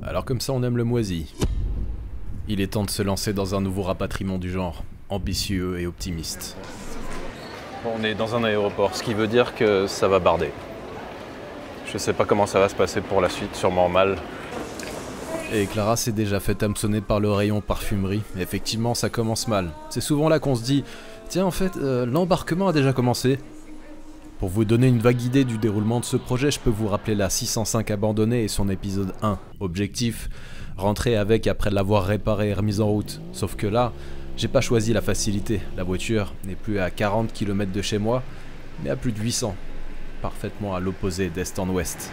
Alors comme ça on aime le moisi. Il est temps de se lancer dans un nouveau rapatriement du genre, ambitieux et optimiste. On est dans un aéroport, ce qui veut dire que ça va barder. Je sais pas comment ça va se passer pour la suite, sûrement mal. Et Clara s'est déjà fait hameçonner par le rayon parfumerie. Et effectivement, ça commence mal. C'est souvent là qu'on se dit « Tiens, en fait, l'embarquement a déjà commencé ». Pour vous donner une vague idée du déroulement de ce projet, je peux vous rappeler la 605 abandonnée et son épisode 1. Objectif, rentrer avec après l'avoir réparée et remise en route. Sauf que là, j'ai pas choisi la facilité. La voiture n'est plus à 40 km de chez moi, mais à plus de 800. Parfaitement à l'opposé d'est en ouest.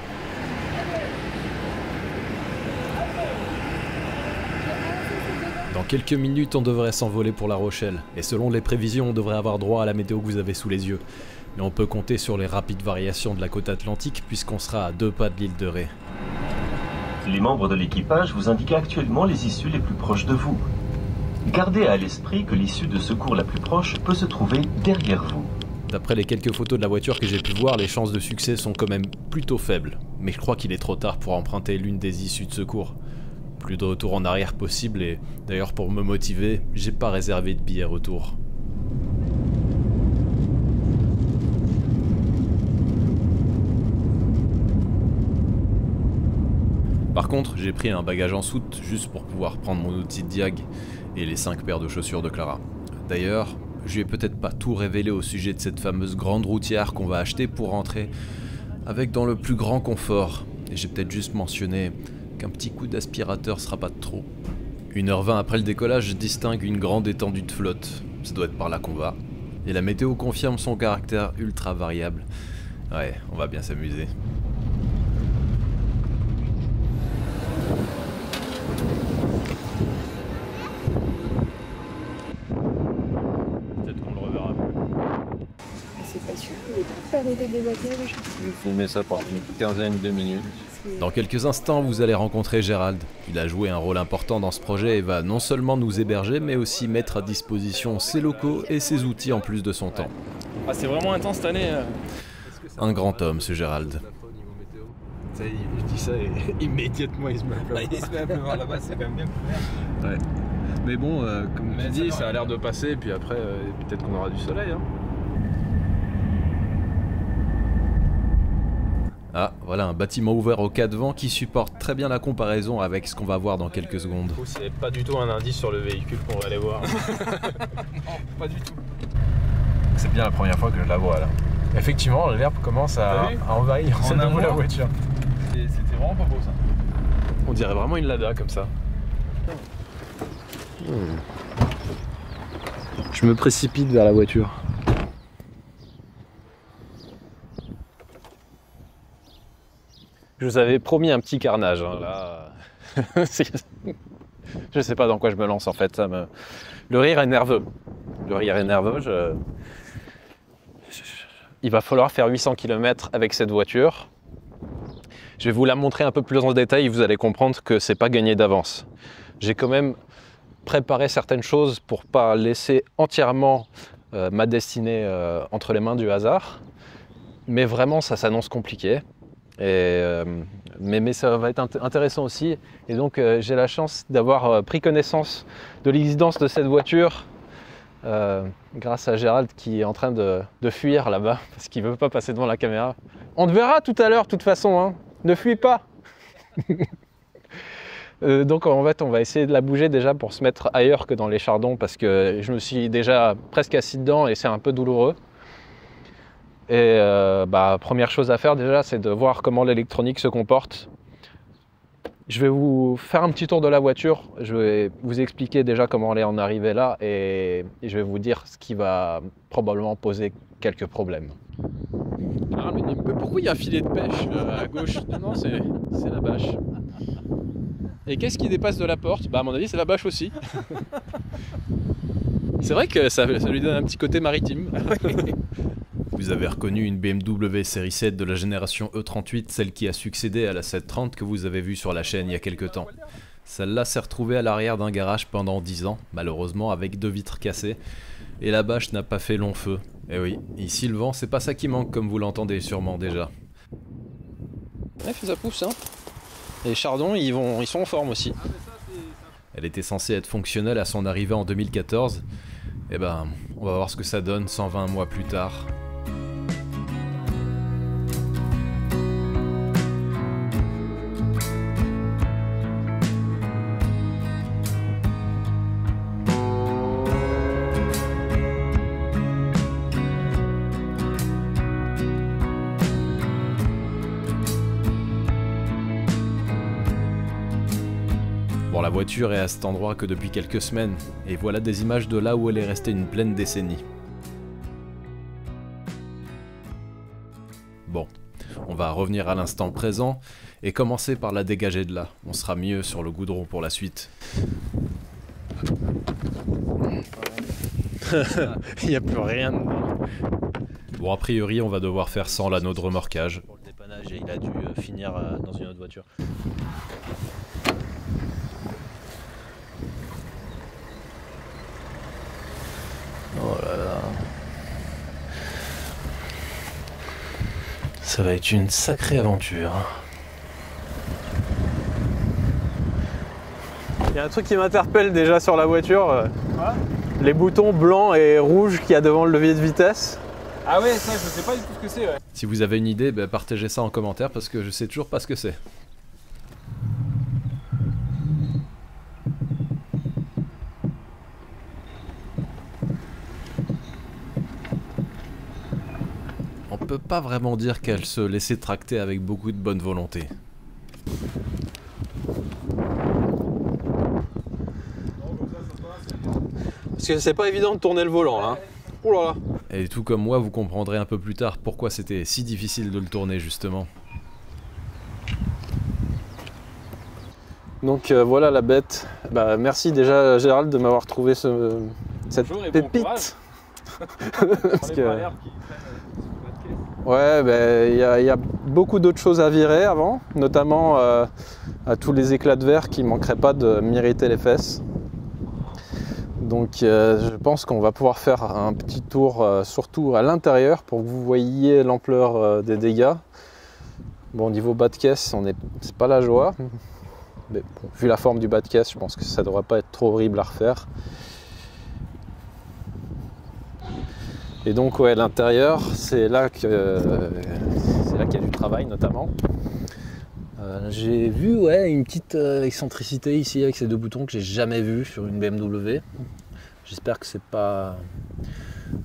Dans quelques minutes, on devrait s'envoler pour La Rochelle, et selon les prévisions, on devrait avoir droit à la météo que vous avez sous les yeux. Mais on peut compter sur les rapides variations de la côte atlantique, puisqu'on sera à 2 pas de l'île de Ré. Les membres de l'équipage vous indiquent actuellement les issues les plus proches de vous. Gardez à l'esprit que l'issue de secours la plus proche peut se trouver derrière vous. D'après les quelques photos de la voiture que j'ai pu voir, les chances de succès sont quand même plutôt faibles. Mais je crois qu'il est trop tard pour emprunter l'une des issues de secours. Plus de retour en arrière possible et d'ailleurs pour me motiver, j'ai pas réservé de billet retour. Par contre, j'ai pris un bagage en soute juste pour pouvoir prendre mon outil de diag et les 5 paires de chaussures de Clara. D'ailleurs, je lui ai peut-être pas tout révélé au sujet de cette fameuse grande routière qu'on va acheter pour rentrer avec dans le plus grand confort. Et j'ai peut-être juste mentionné qu'un petit coup d'aspirateur sera pas de trop. 1h20 après le décollage, je distingue une grande étendue de flotte. Ça doit être par là qu'on va. Et la météo confirme son caractère ultra variable. Ouais, on va bien s'amuser. Peut-être qu'on le reverra. C'est pas sûr, il est pas arrêté des bagages. Je vais filmer ça pendant une quinzaine de minutes. Dans quelques instants, vous allez rencontrer Gérald. Il a joué un rôle important dans ce projet et va non seulement nous héberger, mais aussi mettre à disposition ses locaux et ses outils en plus de son temps. Ah, c'est vraiment intense cette année. Un grand homme, ce Gérald. Je dis ça et immédiatement il se met à pleuvoir. Il se met à pleuvoir là-bas, c'est quand même bien couvert. Ouais. Mais bon, comme tu dis, ça a l'air de passer, puis après, peut-être qu'on aura du soleil. Hein. Ah, voilà un bâtiment ouvert au cas de vent qui supporte très bien la comparaison avec ce qu'on va voir dans quelques secondes. C'est pas du tout un indice sur le véhicule qu'on va aller voir. Non, pas du tout. C'est bien la première fois que je la vois là. Effectivement, l'herbe commence à envahir En amont, la voiture. C'était vraiment pas beau ça. On dirait vraiment une Lada comme ça. Je me précipite vers la voiture. Je vous avais promis un petit carnage, hein, là. Je sais pas dans quoi je me lance en fait. Le rire est nerveux. Le rire est nerveux. Il va falloir faire 800 km avec cette voiture. Je vais vous la montrer un peu plus en détail et vous allez comprendre que c'est pas gagné d'avance. J'ai quand même préparé certaines choses pour pas laisser entièrement ma destinée entre les mains du hasard. Mais vraiment, ça s'annonce compliqué. Mais ça va être intéressant aussi. Et donc, j'ai la chance d'avoir pris connaissance de l'existence de cette voiture grâce à Gérald qui est en train de fuir là-bas parce qu'il ne veut pas passer devant la caméra. On te verra tout à l'heure, de toute façon. Hein. Ne fuis pas. Donc en fait on va essayer de la bouger déjà pour se mettre ailleurs que dans les chardons parce que je me suis déjà presque assis dedans et c'est un peu douloureux. Et première chose à faire déjà c'est de voir comment l'électronique se comporte. Je vais vous faire un petit tour de la voiture, je vais vous expliquer déjà comment elle est en arrivée là et je vais vous dire ce qui va probablement poser quelques problèmes. Ah, mais pourquoi il y a un filet de pêche à gauche? Non, c'est la bâche. Et qu'est-ce qui dépasse de la porte? Bah à mon avis c'est la bâche aussi. C'est vrai que ça lui donne un petit côté maritime. Vous avez reconnu une BMW série 7 de la génération E38, celle qui a succédé à la 730 que vous avez vue sur la chaîne il y a quelques temps. Celle-là s'est retrouvée à l'arrière d'un garage pendant 10 ans, malheureusement avec 2 vitres cassées, et la bâche n'a pas fait long feu. Et oui, ici le vent c'est pas ça qui manque comme vous l'entendez sûrement déjà. Ouais, ça pousse hein. Les chardons, ils sont en forme aussi. Elle était censée être fonctionnelle à son arrivée en 2014. Et ben, on va voir ce que ça donne 120 mois plus tard. Bon, la voiture est à cet endroit que depuis quelques semaines, et voilà des images de là où elle est restée une pleine décennie. Bon, on va revenir à l'instant présent, et commencer par la dégager de là. On sera mieux sur le goudron pour la suite. Il n'y a plus rien dedans. Bon, a priori, on va devoir faire sans l'anneau de remorquage. Pour le dépannage, et il a dû finir dans une autre voiture. Oh là là. Ça va être une sacrée aventure. Il y a un truc qui m'interpelle déjà sur la voiture. Les boutons blancs et rouges qu'il y a devant le levier de vitesse. Ah ouais, ça je sais pas du tout ce que c'est, ouais. Si vous avez une idée, bah, partagez ça en commentaire parce que je sais toujours pas ce que c'est. On peut pas vraiment dire qu'elle se laissait tracter avec beaucoup de bonne volonté. Parce que c'est pas évident de tourner le volant là. Ouh là là. Et tout comme moi, vous comprendrez un peu plus tard pourquoi c'était si difficile de le tourner justement. Donc voilà la bête. Bah, merci déjà Gérald de m'avoir trouvé cette Bonjour et bon pépite. courage. Parce que... Ouais, ben, y a beaucoup d'autres choses à virer avant, notamment à tous les éclats de verre qui ne manqueraient pas de m'irriter les fesses. Donc je pense qu'on va pouvoir faire un petit tour surtout à l'intérieur pour que vous voyiez l'ampleur des dégâts. Bon, niveau bas de caisse, c'est pas la joie. Mais bon, vu la forme du bas de caisse, je pense que ça devrait pas être trop horrible à refaire. Et donc ouais, l'intérieur, c'est là qu'il y a du travail notamment. J'ai vu une petite excentricité ici avec ces deux boutons que j'ai jamais vu sur une BMW. J'espère que c'est pas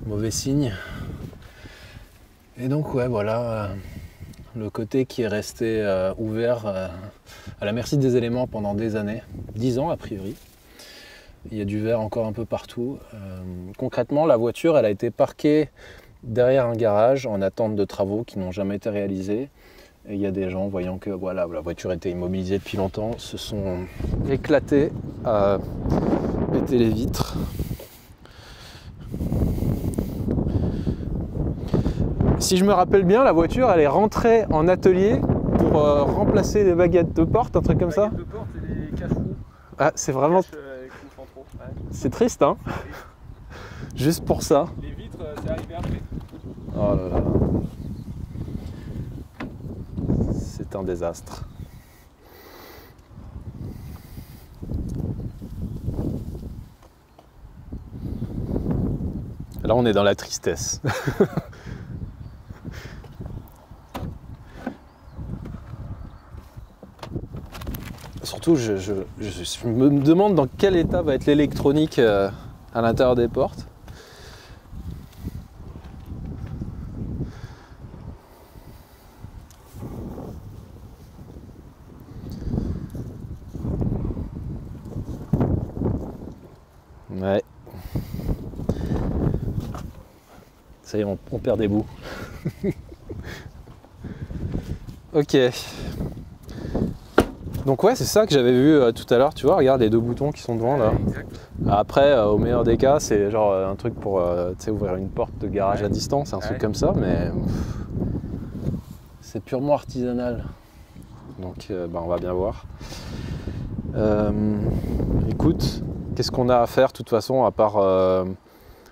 mauvais signe. Et donc ouais, voilà le côté qui est resté ouvert à la merci des éléments pendant des années, 10 ans a priori. Il y a du verre encore un peu partout. Concrètement, la voiture, elle a été parquée derrière un garage en attente de travaux qui n'ont jamais été réalisés. Et il y a des gens, voyant que voilà, la voiture était immobilisée depuis longtemps, se sont éclatés à péter les vitres. Si je me rappelle bien, la voiture, elle est rentrée en atelier pour remplacer les baguettes de porte, un truc comme ça. Les baguettes de porte et les cache-roues. Ah, c'est vraiment... Ouais. C'est triste, hein. Juste pour ça. Les vitres, c'est arrivé après. Oh là là. C'est un désastre. Là, on est dans la tristesse. Surtout, je me demande dans quel état va être l'électronique à l'intérieur des portes. Ouais. Ça y est, on perd des bouts. Ok. Donc ouais, c'est ça que j'avais vu tout à l'heure, tu vois, regarde les deux boutons qui sont devant là. Après, au meilleur des cas, c'est genre un truc pour ouvrir une porte de garage à distance, un truc comme ça, mais c'est purement artisanal. Donc on va bien voir. Écoute, qu'est-ce qu'on a à faire de toute façon à part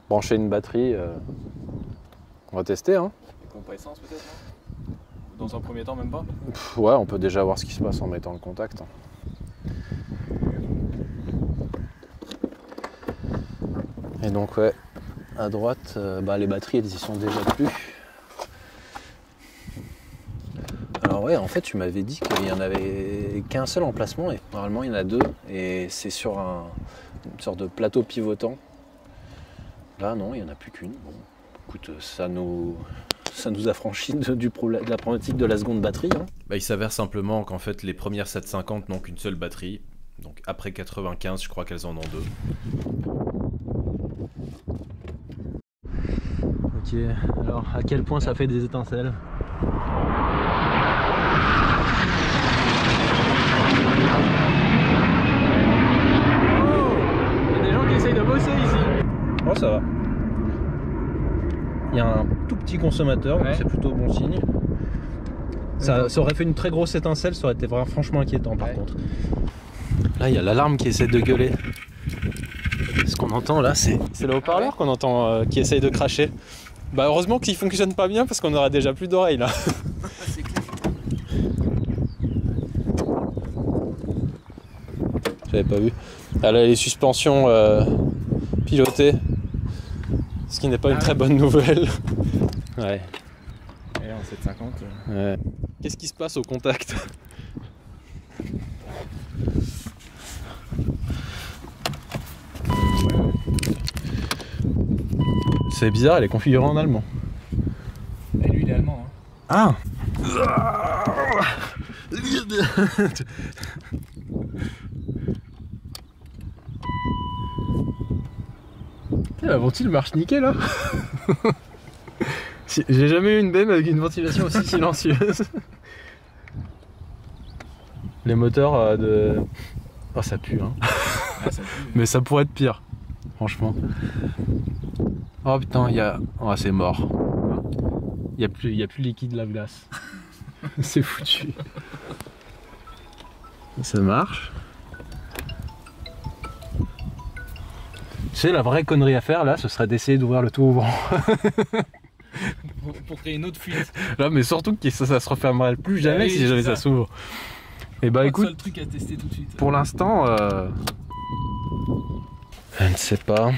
brancher une batterie? On va tester, hein. Pompe à essence peut-être, Dans un premier temps, même pas. Ouais, on peut déjà voir ce qui se passe en mettant le contact. Et donc ouais, à droite, les batteries elles y sont déjà plus. Alors ouais, en fait tu m'avais dit qu'il n'y en avait qu'un seul emplacement et normalement il y en a deux et c'est sur une sorte de plateau pivotant. Là non, il n'y en a plus qu'une. Bon, écoute, ça nous affranchit de la problématique de la seconde batterie. Hein. Bah, il s'avère simplement qu'en fait les premières 750 n'ont qu'une seule batterie. Donc après 95, je crois qu'elles en ont deux. Ok, alors à quel point ça fait des étincelles? Il y a des gens qui essayent de bosser ici. Oh ça va. Il y a un tout petit consommateur, donc Ouais. c'est plutôt bon signe. Ça aurait fait une très grosse étincelle, ça aurait été vraiment franchement inquiétant par contre. Là il y a l'alarme qui essaie de gueuler. Ce qu'on entend là c'est le haut-parleur qu'on entend qui essaye de cracher. Bah heureusement qu'il fonctionne pas bien parce qu'on aura déjà plus d'oreilles là. C'est clair. J'avais pas vu. Elle a les suspensions pilotées. Ce qui n'est pas une très bonne nouvelle. Ouais. Et en 750. Ouais. Qu'est-ce qui se passe au contact? C'est bizarre, elle est configurée en allemand. Et lui, il est allemand. Hein. Ah! La ventile marche nickel là. J'ai jamais eu une BM avec une ventilation aussi silencieuse. Les moteurs de... Oh ça pue hein. Ah, ça pue. Mais ça pourrait être pire. Franchement. Oh putain, il y a... Oh c'est mort. Il y a plus de liquide la glace. C'est foutu. Ça marche. Tu sais, la vraie connerie à faire là, ce serait d'essayer d'ouvrir le tout ouvrant. Pour créer une autre fuite. Là, mais surtout que ça se refermerait plus jamais Oui, si jamais c'est ça ça. s'ouvre. Et bah C'est écoute, le truc à tester tout de suite. pour l'instant, je ne sais pas.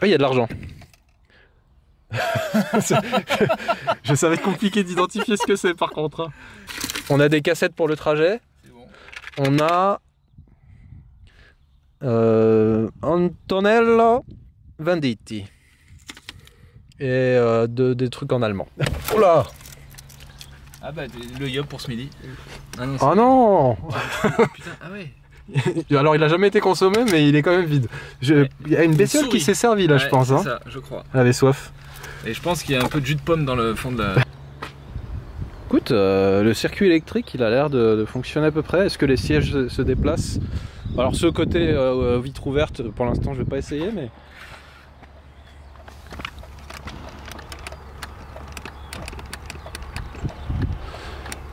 Ah, il y a de l'argent. Ça va être compliqué d'identifier ce que c'est par contre. Hein. On a des cassettes pour le trajet. C'est bon. On a Antonello Venditti et des trucs en allemand. Oh là! Ah bah le yop pour ce midi. Ah non, Oh non! putain, ah ouais. Alors il a jamais été consommé mais il est quand même vide. Il y a une bestiole souris. qui s'est servie là je pense. Hein. Ça, je crois. Elle avait soif. Et je pense qu'il y a un peu de jus de pomme dans le fond de la... Écoute, le circuit électrique il a l'air de fonctionner à peu près. Est-ce que les sièges se déplacent? Alors ce côté vitre ouverte pour l'instant je vais pas essayer mais...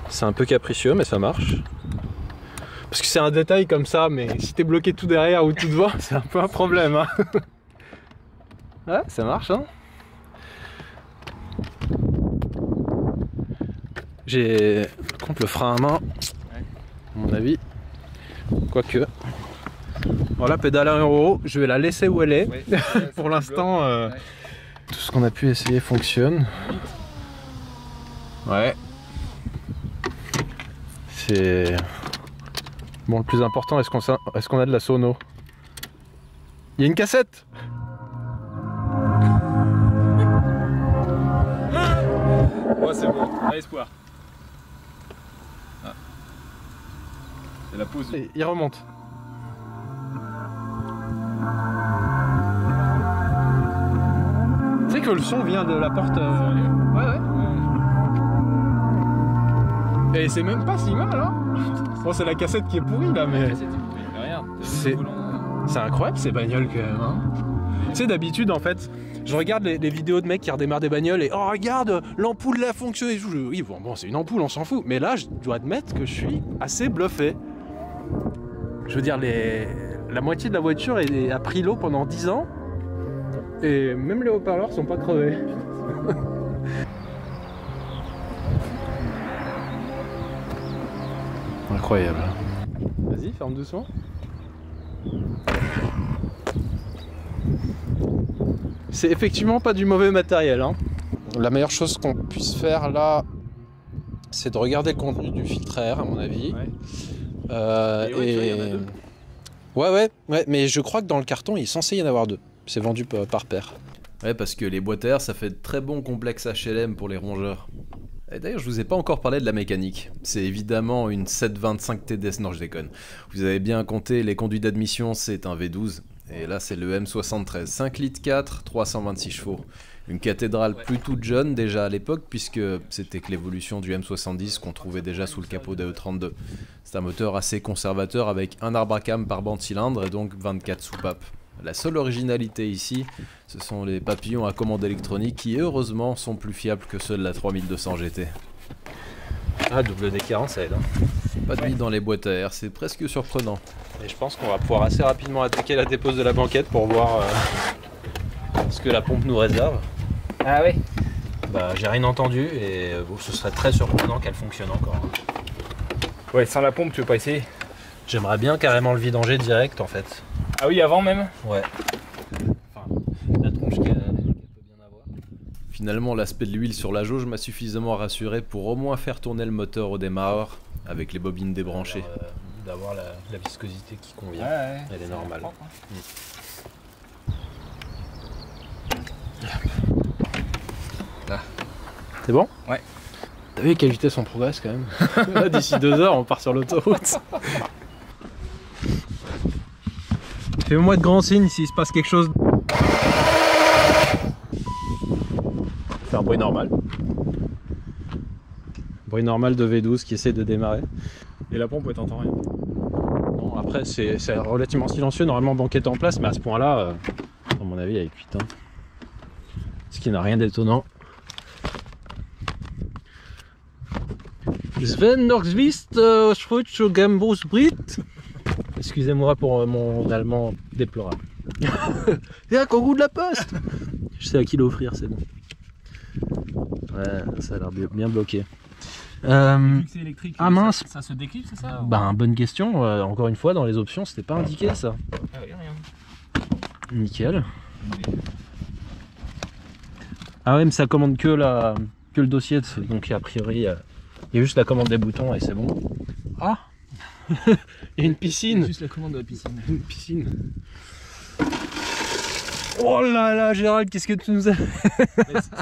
C'est un peu capricieux mais ça marche. Parce que c'est un détail comme ça mais si t'es bloqué tout derrière ou tout devant c'est un peu un problème. Hein. Ouais ça marche hein. J'ai contre le frein à main, à mon avis, quoique. Voilà, pédale à 1 euro, je vais la laisser où elle est. Ouais, Pour l'instant, tout ce qu'on a pu essayer fonctionne. Ouais. C'est... Bon, le plus important, est-ce qu'on a de la sono? Il y a une cassette! Ouais, c'est bon, à espoir. Ah. C'est la pause. Et il remonte. Tu sais que le son vient de la porte. Ouais, ouais. Et c'est même pas si mal, hein. Bon, c'est la cassette qui est pourrie là, mais. Regarde, C'est- C'est incroyable ces bagnoles quand même. Hein. Tu sais, d'habitude en fait, je regarde les vidéos de mecs qui redémarrent des bagnoles et oh regarde, l'ampoule là fonctionne et tout. Oui, bon, c'est une ampoule, on s'en fout. Mais là, je dois admettre que je suis assez bluffé. Je veux dire, la moitié de la voiture a pris l'eau pendant 10 ans et même les haut-parleurs sont pas crevés. incroyable. Vas-y, ferme doucement. C'est effectivement pas du mauvais matériel, hein. La meilleure chose qu'on puisse faire là, c'est de regarder le contenu du filtre à air, à mon avis. Ouais. Ouais, mais je crois que dans le carton, il est censé y en avoir 2. C'est vendu par paire. Ouais, parce que les boîtes à air, ça fait de très bons complexes HLM pour les rongeurs. Et d'ailleurs, je vous ai pas encore parlé de la mécanique. C'est évidemment une 725 TDS, non je déconne. Vous avez bien compté, les conduits d'admission, c'est un V12. Et là, c'est le M73, 5 litres 4, 326 chevaux. Une cathédrale plus toute jeune déjà à l'époque, puisque c'était que l'évolution du M70 qu'on trouvait déjà sous le capot de E32. C'est un moteur assez conservateur avec un arbre à cam par banc de cylindre et donc 24 soupapes. La seule originalité ici, ce sont les papillons à commande électronique qui heureusement sont plus fiables que ceux de la 3200 GT. Ah, double décarrant, ça aide. Hein. Pas de vide dans les boîtes à air, c'est presque surprenant. Et je pense qu'on va pouvoir assez rapidement attaquer la dépose de la banquette pour voir ce que la pompe nous réserve. Ah ouais. Bah, j'ai rien entendu et ce serait très surprenant qu'elle fonctionne encore. Ouais, sans la pompe, tu veux pas essayer? J'aimerais bien carrément le vidanger direct en fait. Ah oui, avant même? Ouais. Enfin, la tronche qu'elle peut bien avoir. Finalement, l'aspect de l'huile sur la jauge m'a suffisamment rassuré pour au moins faire tourner le moteur au démarreur avec les bobines débranchées. D'avoir la viscosité qui convient. Ouais. Elle est normale. Propre, Là. C'est bon? Ouais. T'as vu à quelle vitesse on progresse quand même? Là, d'ici 2 heures, on part sur l'autoroute. Fais-moi de grands signes s'il se passe quelque chose. C'est un bruit normal. Bruit normal de V12 qui essaie de démarrer. Et la pompe, elle t'entend rien. Non, après, c'est relativement silencieux. Normalement, banquette en place, mais à ce point-là, à mon avis, elle est cuite. Hein. Ce qui n'a rien d'étonnant. Sven Norgvist, Schweitzer Gambosbrit. Excusez-moi pour mon allemand déplorable. Et un kangourou de la poste. Je sais à qui l'offrir, c'est bon. Ouais, ça a l'air bien bloqué. Vu que c'est électrique, ah mince. Ça se déclipe, c'est ça? Ben, bonne question. Encore une fois, dans les options, c'était pas indiqué ça. Ah oui, rien. Nickel. Ah ouais, mais ça commande que le dossier, donc a priori, il y a juste la commande des boutons et c'est bon. Ah. Il y a une piscine. Juste la commande de la piscine. Une piscine. Oh là là, Gérald, qu'est-ce que tu nous as...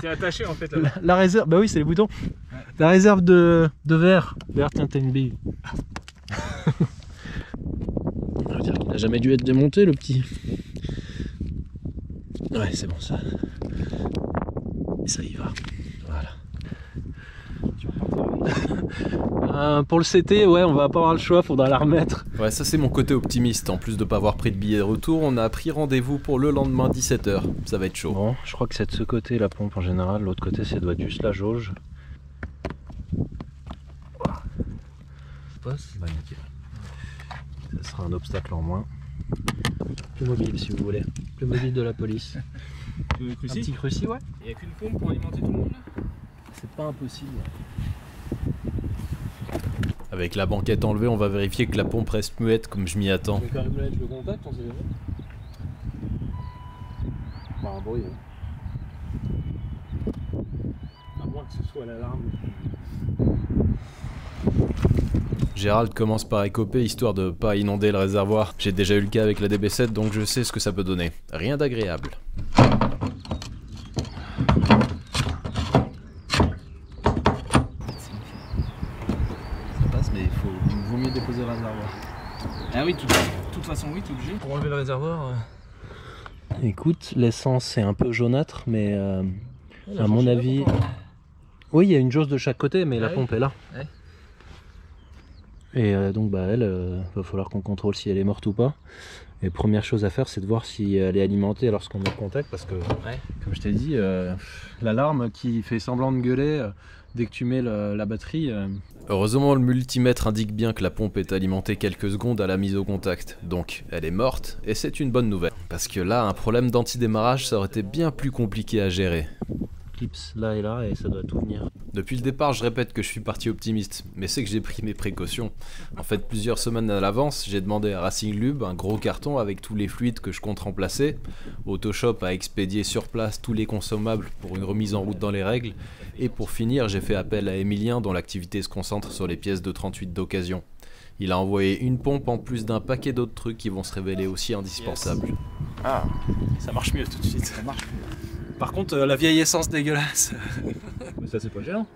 C'est attaché en fait là. La réserve, bah oui, c'est les boutons. Ouais. La réserve de verre. Verre, tiens, t'as une bille. On va dire qu'il n'a jamais dû être démonté, le petit. Ouais, c'est bon ça. Et ça y va. Voilà. Pour le CT, ouais, on va pas avoir le choix, faudra la remettre. Ouais, ça c'est mon côté optimiste. En plus de pas avoir pris de billet de retour, on a pris rendez-vous pour le lendemain 17h. Ça va être chaud. Bon, je crois que c'est de ce côté la pompe en général, l'autre côté ça doit être juste la jauge. Passe. Bah nickel. Ça sera un obstacle en moins. Plus mobile si vous voulez. Plus mobile de la police. Tu veux Un petit cruci, ouais. Il n'y a qu'une pompe pour alimenter tout le monde là? C'est pas impossible. Avec la banquette enlevée, on va vérifier que la pompe reste muette comme je m'y attends. On va quand même mettre le contact, on sait jamais. Bah un bruit. Hein. À moins que ce soit l'alarme. Gérald commence par écoper histoire de pas inonder le réservoir. J'ai déjà eu le cas avec la DB7 donc je sais ce que ça peut donner. Rien d'agréable. Mais il vaut mieux déposer le réservoir. Ah oui, de toute façon, oui, t'es obligé. Pour enlever le réservoir. Écoute, l'essence est un peu jaunâtre, mais à mon avis. Oui, il y a une jauge de chaque côté, mais la pompe est là. Ouais. Et donc, bah, elle, va falloir qu'on contrôle si elle est morte ou pas. Et première chose à faire, c'est de voir si elle est alimentée lorsqu'on met le contact, parce que, comme je t'ai dit, l'alarme qui fait semblant de gueuler dès que tu mets la batterie. Heureusement, le multimètre indique bien que la pompe est alimentée quelques secondes à la mise au contact. Donc, elle est morte, et c'est une bonne nouvelle. Parce que là, un problème d'antidémarrage, ça aurait été bien plus compliqué à gérer. clips là et là et ça doit tout venir. Depuis le départ, je répète que je suis parti optimiste, mais c'est que j'ai pris mes précautions. En fait, plusieurs semaines à l'avance, j'ai demandé à Racing Lube un gros carton avec tous les fluides que je compte remplacer. Autoshop a expédié sur place tous les consommables pour une remise en route dans les règles. Et pour finir, j'ai fait appel à Emilien dont l'activité se concentre sur les pièces de 38 d'occasion. Il a envoyé une pompe en plus d'un paquet d'autres trucs qui vont se révéler aussi indispensables. Yes. Ah, ça marche mieux tout de suite. Ça marche mieux. Par contre, la vieille essence dégueulasse. Mais ça c'est pas gênant.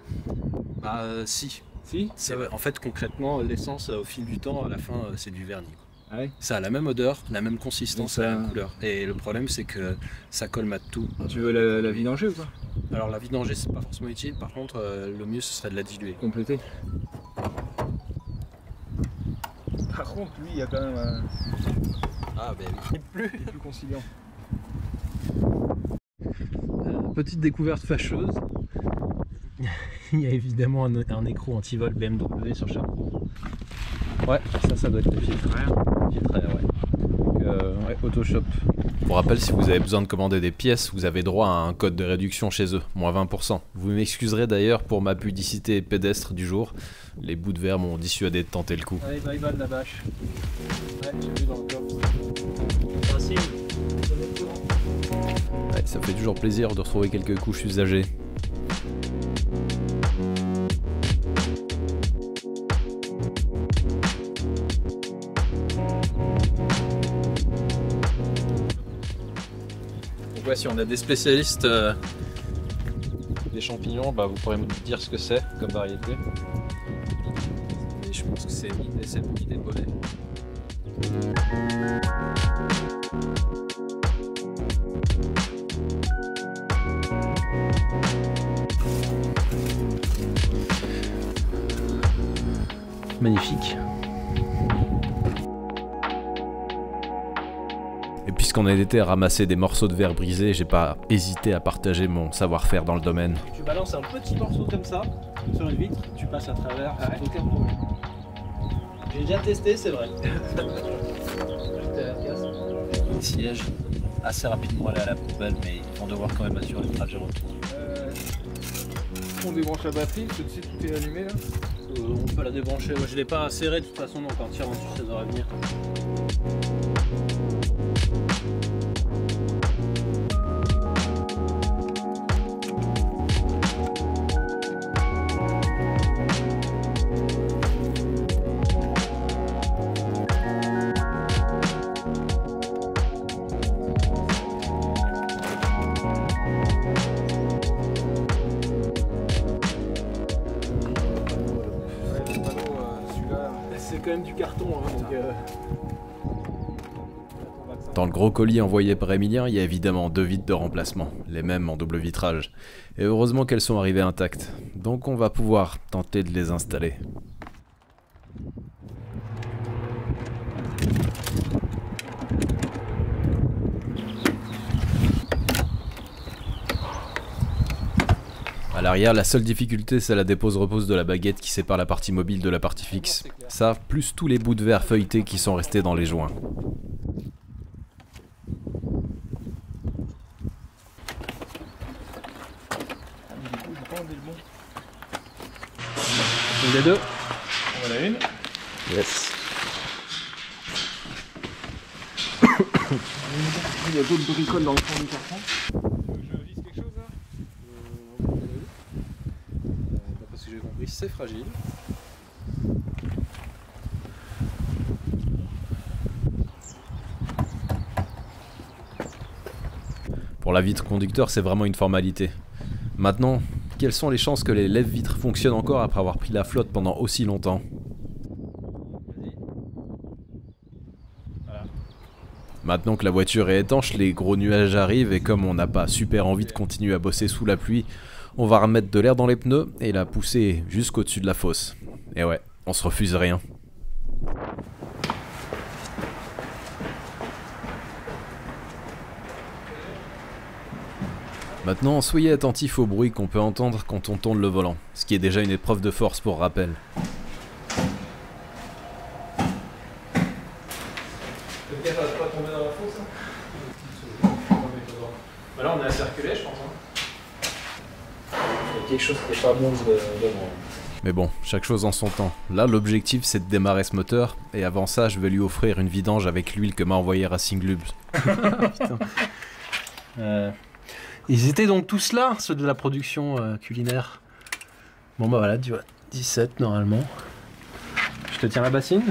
Bah si. Si en fait, concrètement, l'essence, au fil du temps, à la fin, c'est du vernis. Ah ouais. Ça a la même odeur, la même consistance, la même couleur. Et le problème, c'est que ça colmate tout. Tu veux la vidanger ou pas? Alors la vidanger, c'est pas forcément utile. Par contre, le mieux, ce serait de la diluer. Compléter. Par contre, lui, il y a quand même Ah ben oui. plus conciliant. Petite découverte fâcheuse. Il y a évidemment un écrou anti-vol BMW sur chapeau. Ouais, ça doit être le filtre air. Filtre air, ouais. Donc, ouais, Autoshop. Pour rappel, si vous avez besoin de commander des pièces, vous avez droit à un code de réduction chez eux, moins 20%. Vous m'excuserez d'ailleurs pour ma pudicité pédestre du jour. Les bouts de verre m'ont dissuadé de tenter le coup. Allez, bye bye de la bâche. Ouais, j'ai vu dans le corps. Racing. Ouais, ça fait toujours plaisir de retrouver quelques couches usagées. Donc ouais, si on a des spécialistes des champignons, bah vous pourrez me dire ce que c'est comme variété. Et je pense que c'est celle qui des pollets. Magnifique. Et puisqu'on a été ramasser des morceaux de verre brisés, j'ai pas hésité à partager mon savoir-faire dans le domaine. Tu balances un petit morceau comme ça sur une vitre, tu passes à travers, aucun problème. J'ai déjà testé, c'est vrai. Siège assez rapidement aller à la poubelle, mais ils vont devoir quand même assurer le trajet retour. On débranche la batterie, tout de suite tout est allumé là. On peut la débrancher. Moi, je l'ai pas serré de toute façon, donc en tirant dessus, ça devrait venir. C'est quand même du carton, hein, donc Dans le gros colis envoyé par Emilien, il y a évidemment 2 vitres de remplacement, les mêmes en double vitrage. Et heureusement qu'elles sont arrivées intactes, donc on va pouvoir tenter de les installer. À l'arrière, la seule difficulté, c'est la dépose-repose de la baguette qui sépare la partie mobile de la partie fixe. Ça, plus tous les bouts de verre feuilletés qui sont restés dans les joints. Une des deux. voilà une. Yes. Il y a d'autres bricoles dans le fond du carton. Je vise quelque chose là Parce que j'ai compris, c'est fragile. Pour la vitre conducteur, c'est vraiment une formalité. Maintenant, quelles sont les chances que les lève-vitres fonctionnent encore après avoir pris la flotte pendant aussi longtemps ? Maintenant que la voiture est étanche, les gros nuages arrivent et comme on n'a pas super envie de continuer à bosser sous la pluie, on va remettre de l'air dans les pneus et la pousser jusqu'au-dessus de la fosse. Et ouais, on se refuse rien. Maintenant, soyez attentifs au bruit qu'on peut entendre quand on tourne le volant, ce qui est déjà une épreuve de force pour rappel. Le gars va pas tomber dans la fosse, hein. Bah là on est à circuler, je pense. Hein. Il y a quelque chose qui est pas bon devant. Mais bon, chaque chose en son temps. Là, l'objectif, c'est de démarrer ce moteur, et avant ça, je vais lui offrir une vidange avec l'huile que m'a envoyé Racing Lubes. Putain. Ils étaient donc tous là, ceux de la production culinaire. Bon bah voilà, tu vois, 17 normalement. Je te tiens la bassine.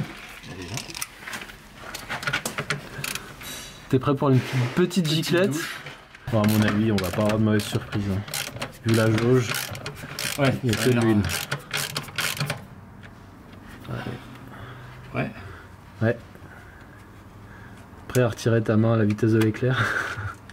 T'es prêt pour une petite giclette? Bon, à mon avis, on va pas avoir de mauvaise surprise. Hein. Vu la jauge, Ouais, il y a que de l'huile. Ouais. Ouais. Prêt à retirer ta main à la vitesse de l'éclair?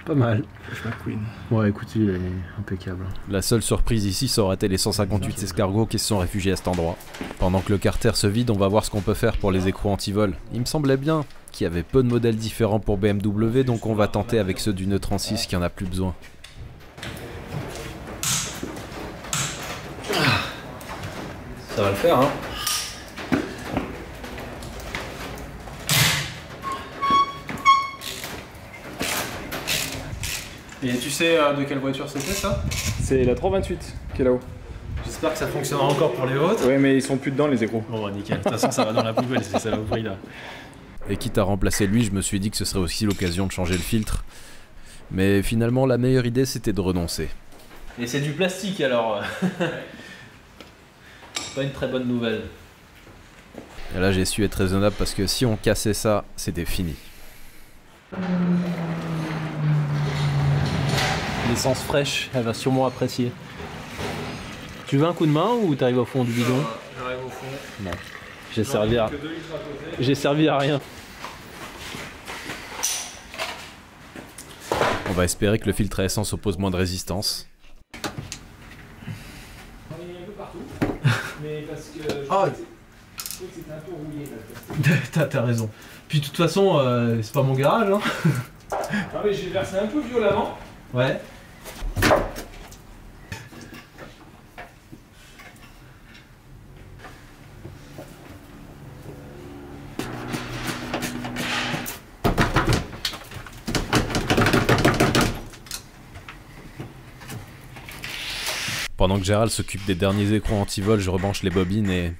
Pas mal. Je McQueen. Ouais, écoute, il est impeccable. La seule surprise ici, ça aurait été les 158 escargots qui se sont réfugiés à cet endroit. Pendant que le carter se vide, on va voir ce qu'on peut faire pour les écrous anti-vol. Il me semblait bien qu'il y avait peu de modèles différents pour BMW, donc on va tenter avec ceux du E36 qui en a plus besoin. Ça va le faire, hein. Et tu sais de quelle voiture c'était ça? C'est la 328 qui est là-haut. J'espère que ça fonctionnera encore pour les autres. Ouais, mais ils sont plus dedans les écrous. Bon, bah, nickel. De toute façon, ça va dans la poubelle, c'est ça au prix là. Et quitte à remplacer lui, je me suis dit que ce serait aussi l'occasion de changer le filtre. Mais finalement, la meilleure idée, c'était de renoncer. Et c'est du plastique alors. Pas une très bonne nouvelle. Et là, j'ai su être raisonnable parce que si on cassait ça, c'était fini. L'essence fraîche, elle va sûrement apprécier. Tu veux un coup de main ou t'arrives au fond du bidon? J'arrive au fond. Non. J'ai servi à rien. On va espérer que le filtre à essence oppose moins de résistance. Mais parce que je Ah, crois que c'était un peu rouillé là. t'as raison. Puis de toute façon, c'est pas mon garage, hein. Non mais j'ai versé un peu violemment. Ouais. Pendant que Gérald s'occupe des derniers écrous anti-vol, je rebranche les bobines et...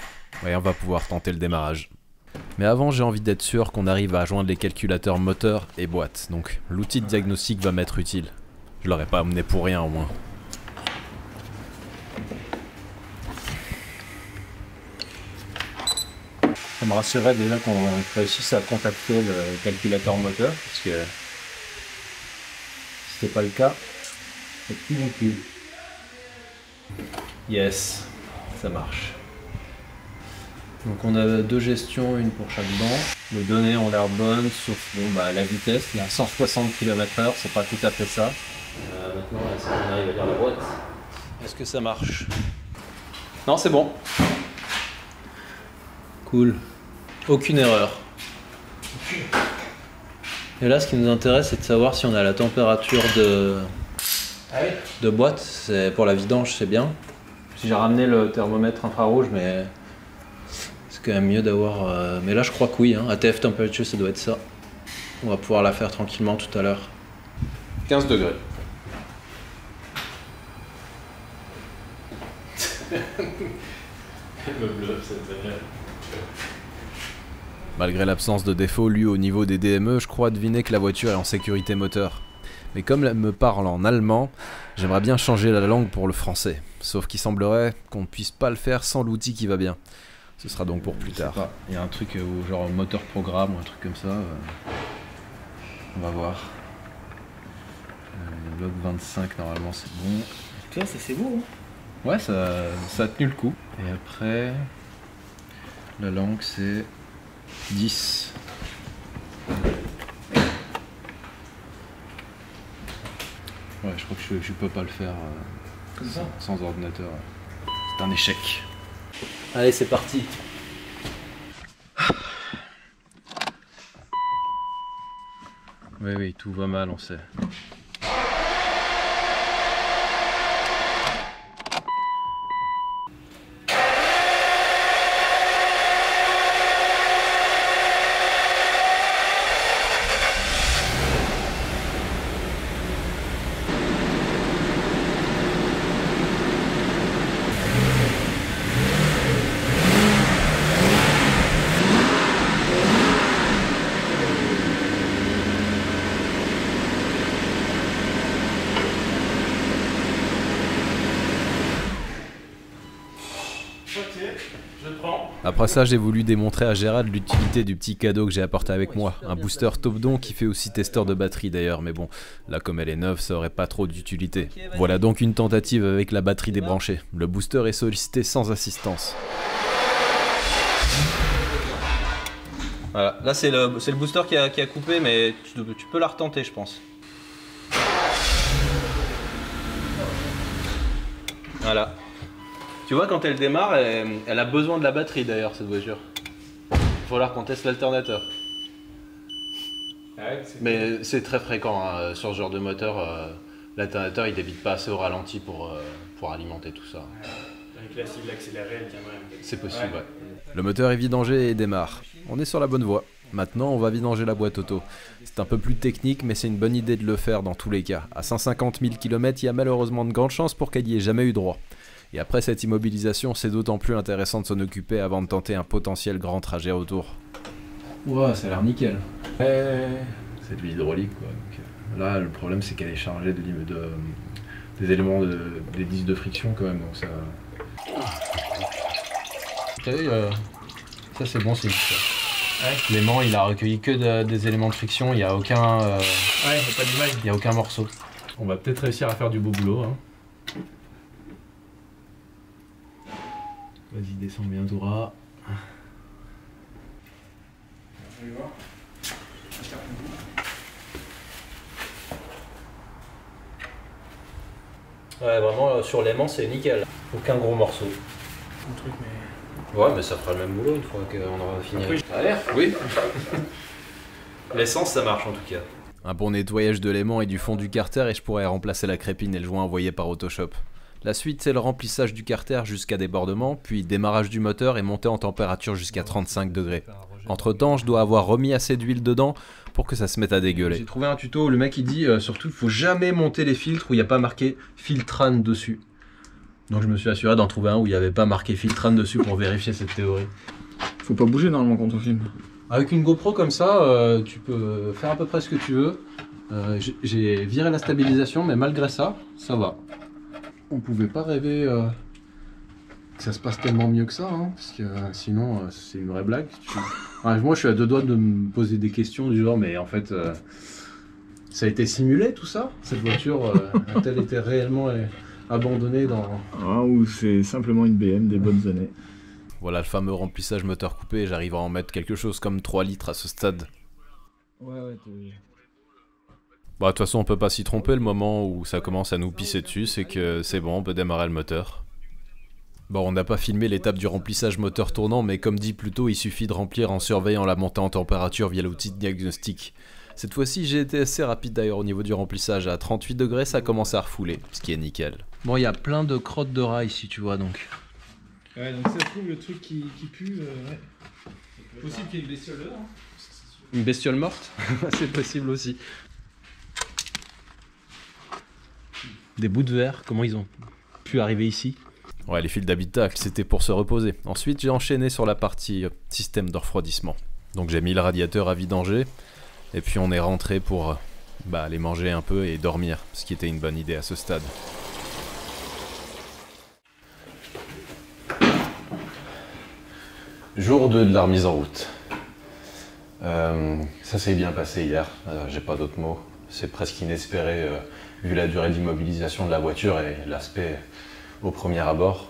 ouais, on va pouvoir tenter le démarrage. Mais avant, j'ai envie d'être sûr qu'on arrive à joindre les calculateurs moteur et boîte, donc l'outil de diagnostic va m'être utile. Je l'aurais pas amené pour rien au moins. Ça me rassurerait déjà qu'on réussisse à contacter le calculateur moteur, parce que si c'était pas le cas, c'est plus non plus. Yes, ça marche. Donc on a deux gestions, une pour chaque banc. Les données ont l'air bonnes, sauf bon, bah, la vitesse, là, 160 km/h, c'est pas tout à fait ça. Maintenant, est-ce qu'on arrive à lire la boîte? Est-ce que ça marche? Non, c'est bon. Cool. Aucune erreur. Et là, ce qui nous intéresse, c'est de savoir si on a la température de boîte. C'est pour la vidange, c'est bien. J'ai ramené le thermomètre infrarouge, mais c'est quand même mieux d'avoir... Mais là, je crois que oui, hein. ATF temperature, ça doit être ça. On va pouvoir la faire tranquillement tout à l'heure. 15 degrés. Malgré l'absence de défaut, lui au niveau des DME, je crois deviner que la voiture est en sécurité moteur. Mais comme elle me parle en allemand, j'aimerais bien changer la langue pour le français. Sauf qu'il semblerait qu'on ne puisse pas le faire sans l'outil qui va bien. Ce sera donc pour plus tard. Il y a un truc genre moteur programme ou un truc comme ça. On va voir. Log 25, normalement c'est bon. Tu vois, ça c'est beau. Hein. Ouais, ça a tenu le coup. Et après, la langue c'est 10. Ouais, je crois que je peux pas le faire sans ordinateur. C'est un échec. Allez, c'est parti. Oui, tout va mal, on sait. Après ça, j'ai voulu démontrer à Gérald l'utilité du petit cadeau que j'ai apporté avec moi. Un booster Topdon qui fait aussi testeur de batterie d'ailleurs, mais bon, là comme elle est neuve, ça aurait pas trop d'utilité. Voilà donc une tentative avec la batterie débranchée. Le booster est sollicité sans assistance. Voilà, là c'est le booster qui a coupé, mais tu peux la retenter, je pense. Voilà. Tu vois, quand elle démarre, elle a besoin de la batterie d'ailleurs, cette voiture. Il va falloir qu'on teste l'alternateur. Mais c'est très fréquent hein, sur ce genre de moteur. L'alternateur il débite pas assez au ralenti pour alimenter tout ça. Avec la cible accélérée, elle tiendrait. C'est possible, ouais. Le moteur est vidangé et démarre. On est sur la bonne voie. Maintenant, on va vidanger la boîte auto. C'est un peu plus technique, mais c'est une bonne idée de le faire dans tous les cas. À 150 000 km, il y a malheureusement de grandes chances pour qu'elle y ait jamais eu droit. Et après cette immobilisation, c'est d'autant plus intéressant de s'en occuper avant de tenter un potentiel grand trajet autour. Ouah, ça a l'air nickel. C'est de l'hydraulique quoi. Donc, là, le problème c'est qu'elle est chargée des éléments des disques de friction quand même. Donc ça. T'as vu, ça c'est bon signe. Ouais. L'aimant il a recueilli que des éléments de friction, il n'y a aucun. Ouais, y a pas d'image. Il n'y a aucun morceau. On va peut-être réussir à faire du beau boulot. Hein. Vas-y, descends bien tout ras. Ouais, vraiment sur l'aimant c'est nickel. Aucun gros morceau. Un truc, mais. Ouais, mais ça fera le même boulot une fois qu'on aura fini. Après, ça a l'air, oui. L'essence ça marche en tout cas. Un bon nettoyage de l'aimant et du fond du carter et je pourrais remplacer la crépine et le joint envoyé par Autoshop. La suite c'est le remplissage du carter jusqu'à débordement, puis démarrage du moteur et montée en température jusqu'à 35 degrés. Entre temps, je dois avoir remis assez d'huile dedans pour que ça se mette à dégueuler. J'ai trouvé un tuto où le mec il dit surtout il faut jamais monter les filtres où il n'y a pas marqué Filtran dessus. Donc je me suis assuré d'en trouver un où il n'y avait pas marqué Filtran dessus pour vérifier cette théorie. Faut pas bouger normalement quand on filme. Avec une GoPro comme ça, tu peux faire à peu près ce que tu veux. J'ai viré la stabilisation, mais malgré ça, ça va. On pouvait pas rêver que ça se passe tellement mieux que ça, hein, parce que sinon c'est une vraie blague. Enfin, moi je suis à deux doigts de me poser des questions du genre, mais en fait ça a été simulé tout ça? Cette voiture a-t-elle été réellement abandonnée dans... Ah, ou c'est simplement une BM des bonnes années. Voilà le fameux remplissage moteur coupé, j'arrive à en mettre quelque chose comme 3 litres à ce stade. Ouais, Bah de toute façon on peut pas s'y tromper, le moment où ça commence à nous pisser dessus, c'est que c'est bon, on peut démarrer le moteur. Bon, on n'a pas filmé l'étape du remplissage moteur tournant, mais comme dit plus tôt, il suffit de remplir en surveillant la montée en température via l'outil de diagnostic. Cette fois-ci j'ai été assez rapide d'ailleurs au niveau du remplissage, à 38 degrés ça commence à refouler, ce qui est nickel. Bon, il y a plein de crottes de rats ici, tu vois, donc... Ouais, donc ça se trouve le truc qui pue, ouais. Possible qu'il y ait une bestiole dehors. Une bestiole morte? C'est possible aussi. Des bouts de verre, comment ils ont pu arriver ici? Ouais, les fils d'habitacle, c'était pour se reposer. Ensuite, j'ai enchaîné sur la partie système de refroidissement. Donc j'ai mis le radiateur à vidanger, et puis on est rentré pour aller manger un peu et dormir, ce qui était une bonne idée à ce stade. Jour 2 de la remise en route. Ça s'est bien passé hier, j'ai pas d'autres mots. C'est presque inespéré vu la durée d'immobilisation de la voiture et l'aspect au premier abord.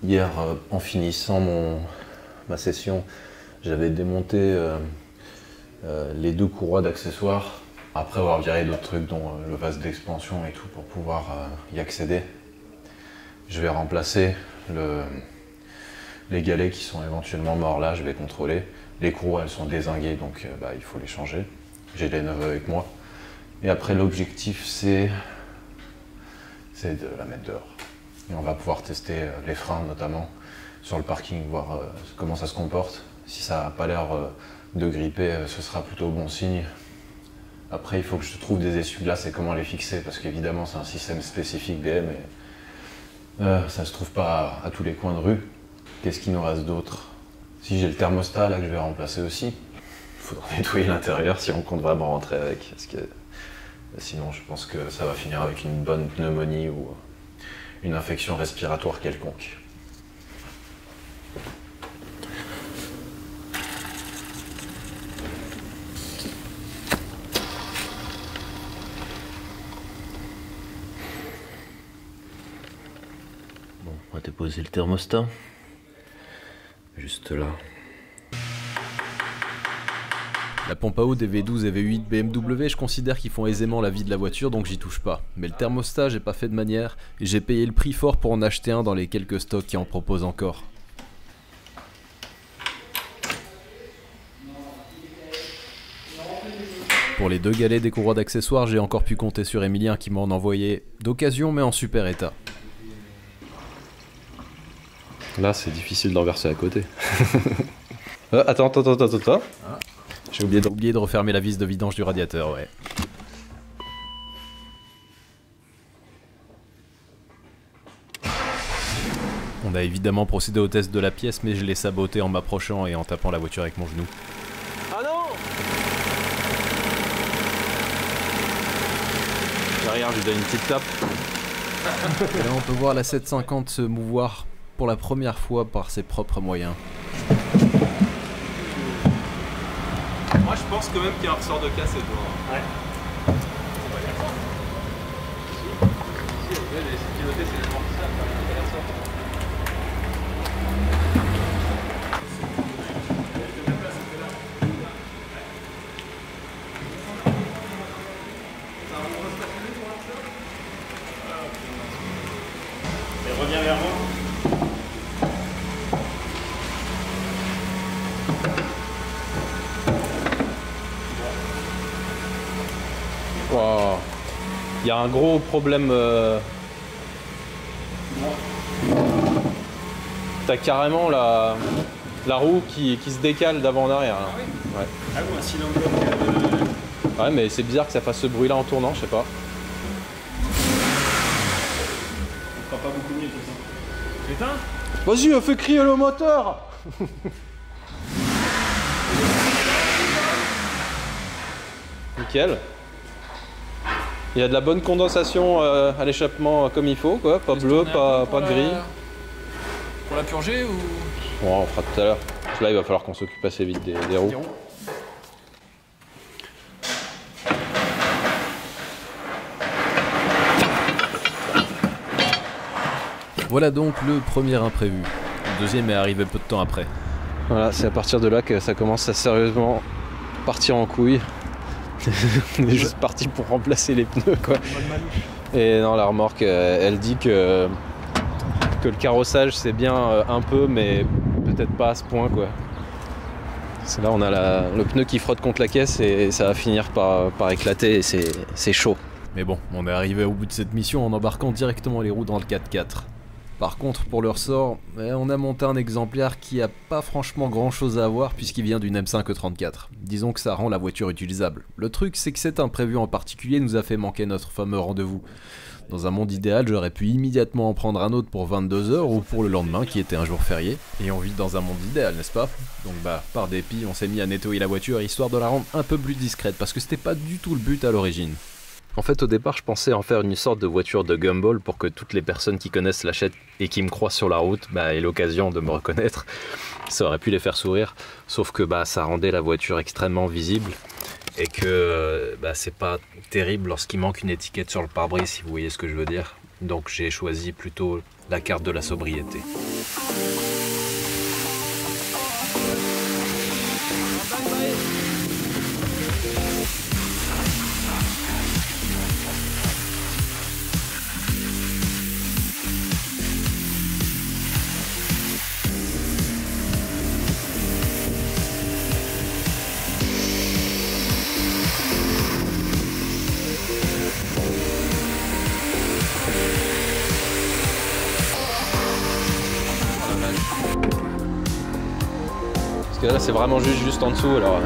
Hier, en finissant ma session, j'avais démonté les 2 courroies d'accessoires après avoir viré d'autres trucs dont le vase d'expansion et tout pour pouvoir y accéder. Je vais remplacer les galets qui sont éventuellement morts là, je vais contrôler. Les courroies elles sont dézinguées donc il faut les changer. J'ai les neuves avec moi. Et après l'objectif c'est de la mettre dehors. Et on va pouvoir tester les freins notamment sur le parking, voir comment ça se comporte. Si ça n'a pas l'air de gripper, ce sera plutôt bon signe. Après il faut que je trouve des essuie-glaces et comment les fixer parce qu'évidemment c'est un système spécifique BM et ça se trouve pas à tous les coins de rue. Qu'est-ce qu'il nous reste d'autre? Si j'ai le thermostat là que je vais remplacer aussi, il faudra nettoyer l'intérieur si on compte vraiment rentrer avec. Parce que sinon je pense que ça va finir avec une bonne pneumonie ou une infection respiratoire quelconque. déposer le thermostat. Juste là. La pompe à eau des V12 et V8 BMW, je considère qu'ils font aisément la vie de la voiture, donc j'y touche pas. Mais le thermostat, j'ai pas fait de manière, et j'ai payé le prix fort pour en acheter un dans les quelques stocks qui en proposent encore. Pour les 2 galets des courroies d'accessoires, j'ai encore pu compter sur Emilien qui m'en envoyait d'occasion mais en super état. Là, c'est difficile d'en verser à côté. Attends. J'ai oublié de refermer la vis de vidange du radiateur, ouais. On a évidemment procédé au test de la pièce, mais je l'ai saboté en m'approchant et en tapant la voiture avec mon genou. Ah non! Derrière, je lui donne une petite tape. Et là, on peut voir la 750 se mouvoir pour la première fois par ses propres moyens. Moi je pense quand même qu'il y a un ressort de casse et tout. Ouais. Et reviens vers moi. Wow. Il y a un gros problème. T'as carrément la roue qui se décale d'avant en arrière. Là. Ah oui. Ouais. Ah oui, un cylindre. Ouais, mais c'est bizarre que ça fasse ce bruit-là en tournant, je sais pas. On fera pas beaucoup mieux tout ça. Putain. Vas-y, fais crier le moteur. Nickel. Il y a de la bonne condensation à l'échappement comme il faut, quoi. Pas bleu, pas gris. Pour la purger ou... Bon, on fera tout à l'heure. Parce que là, il va falloir qu'on s'occupe assez vite des roues. Voilà donc le premier imprévu. Le deuxième est arrivé peu de temps après. Voilà, c'est à partir de là que ça commence à sérieusement partir en couille. On est juste parti pour remplacer les pneus, quoi. Et non, la remorque, elle dit que le carrossage c'est bien un peu, mais peut-être pas à ce point, quoi. C'est là on a le pneu qui frotte contre la caisse et ça va finir par éclater et c'est chaud. Mais bon, on est arrivé au bout de cette mission en embarquant directement les roues dans le 4x4. Par contre, pour le ressort, on a monté un exemplaire qui a pas franchement grand chose à voir puisqu'il vient d'une M5 E34. Disons que ça rend la voiture utilisable. Le truc, c'est que cet imprévu en particulier nous a fait manquer notre fameux rendez-vous. Dans un monde idéal, j'aurais pu immédiatement en prendre un autre pour 22 h ou pour le lendemain qui était un jour férié. Et on vit dans un monde idéal, n'est-ce pas? Donc par dépit, on s'est mis à nettoyer la voiture histoire de la rendre un peu plus discrète parce que c'était pas du tout le but à l'origine. En fait, au départ, je pensais en faire une sorte de voiture de gumball pour que toutes les personnes qui connaissent l'achètent et qui me croisent sur la route aient l'occasion de me reconnaître. Ça aurait pu les faire sourire, sauf que ça rendait la voiture extrêmement visible et que c'est pas terrible lorsqu'il manque une étiquette sur le pare-brise, si vous voyez ce que je veux dire. Donc j'ai choisi plutôt la carte de la sobriété. Parce que là c'est vraiment juste en dessous alors.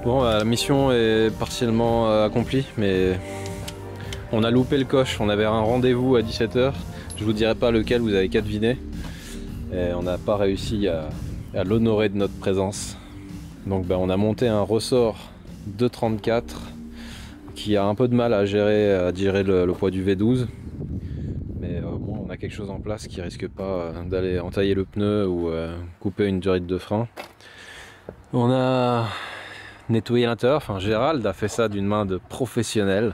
Bon, la mission est partiellement accomplie, mais On a loupé le coche, on avait un rendez-vous à 17 h. Je vous dirai pas lequel, vous avez qu'à deviner. Et on n'a pas réussi à l'honorer de notre présence. Donc on a monté un ressort 2,34 qui a un peu de mal à gérer le poids du V12. Mais bon, on a quelque chose en place qui risque pas d'aller entailler le pneu ou couper une durite de frein. On a nettoyé l'intérieur, enfin Gérald a fait ça d'une main de professionnel.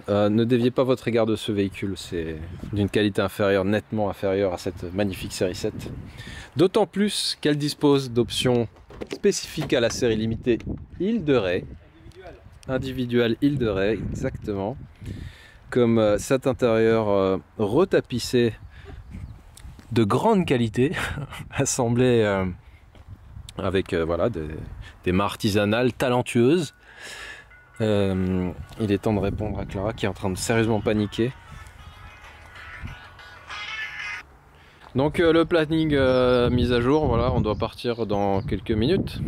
Ne déviez pas votre regard de ce véhicule, c'est d'une qualité inférieure, nettement inférieure à cette magnifique série 7. D'autant plus qu'elle dispose d'options spécifiques à la série limitée Île de Ré. Individuelle Île de Ré, exactement. Comme cet intérieur retapissé de grande qualité, assemblé avec voilà, des mains artisanales talentueuses. Il est temps de répondre à Clara qui est en train de sérieusement paniquer. Donc le planning mis à jour, voilà, on doit partir dans quelques minutes.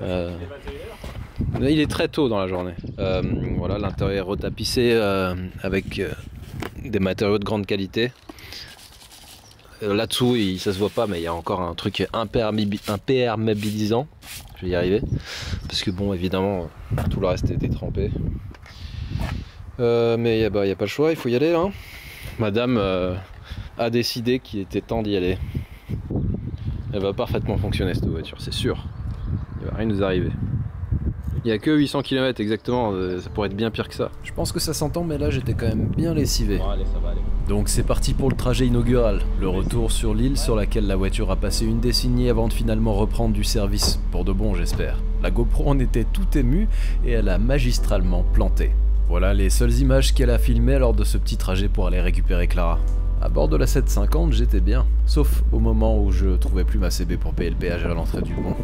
Il est très tôt dans la journée. Voilà, l'intérieur est retapissé avec des matériaux de grande qualité. Là-dessous, ça se voit pas, mais il y a encore un truc imperméabilisant. Je vais y arriver. Parce que bon, évidemment, tout le reste était trempé. Mais il n'y a pas le choix, il faut y aller. Hein. Madame a décidé qu'il était temps d'y aller. Elle va parfaitement fonctionner cette voiture, c'est sûr. Il ne va rien nous arriver. Il n'y a que 800 km exactement, ça pourrait être bien pire que ça. Je pense que ça s'entend, mais là j'étais quand même bien lessivé. Bon, allez, ça va aller. Donc c'est parti pour le trajet inaugural, le retour sur l'île sur laquelle la voiture a passé une décennie avant de finalement reprendre du service, pour de bon j'espère. La GoPro en était tout émue et elle a magistralement planté. Voilà les seules images qu'elle a filmées lors de ce petit trajet pour aller récupérer Clara. À bord de la 750 j'étais bien, sauf au moment où je trouvais plus ma CB pour payer le péage à l'entrée du pont.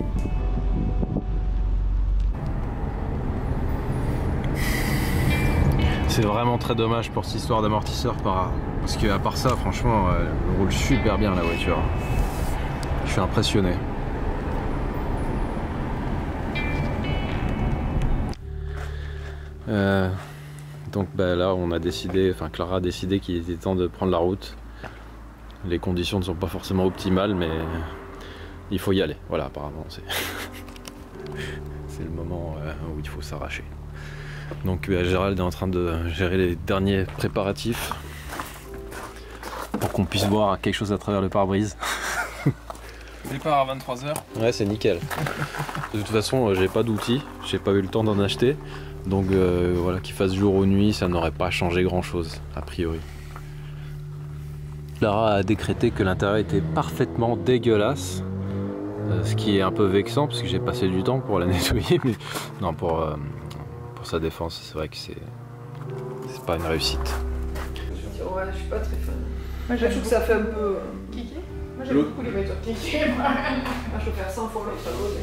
C'est vraiment très dommage pour cette histoire d'amortisseur parce que à part ça, franchement, elle roule super bien la voiture. Je suis impressionné. Donc là, on a décidé, enfin Clara a décidé qu'il était temps de prendre la route. Les conditions ne sont pas forcément optimales, mais il faut y aller. Voilà, apparemment, c'est le moment où il faut s'arracher. Donc Gérald est en train de gérer les derniers préparatifs pour qu'on puisse voir quelque chose à travers le pare-brise. Départ à 23 h. Ouais, c'est nickel. De toute façon, j'ai pas d'outils, j'ai pas eu le temps d'en acheter. Donc voilà, qu'il fasse jour ou nuit, ça n'aurait pas changé grand chose, a priori. Clara a décrété que l'intérieur était parfaitement dégueulasse. Ce qui est un peu vexant parce que j'ai passé du temps pour la nettoyer, mais non, pour sa défense, c'est vrai que c'est pas une réussite. Ouais, je suis pas très fan. Moi, je trouve que ça fait un peu kiki. Moi, j'aime beaucoup les voitures kiki. Moi, je peux faire 100 fois l'autre à l'autre.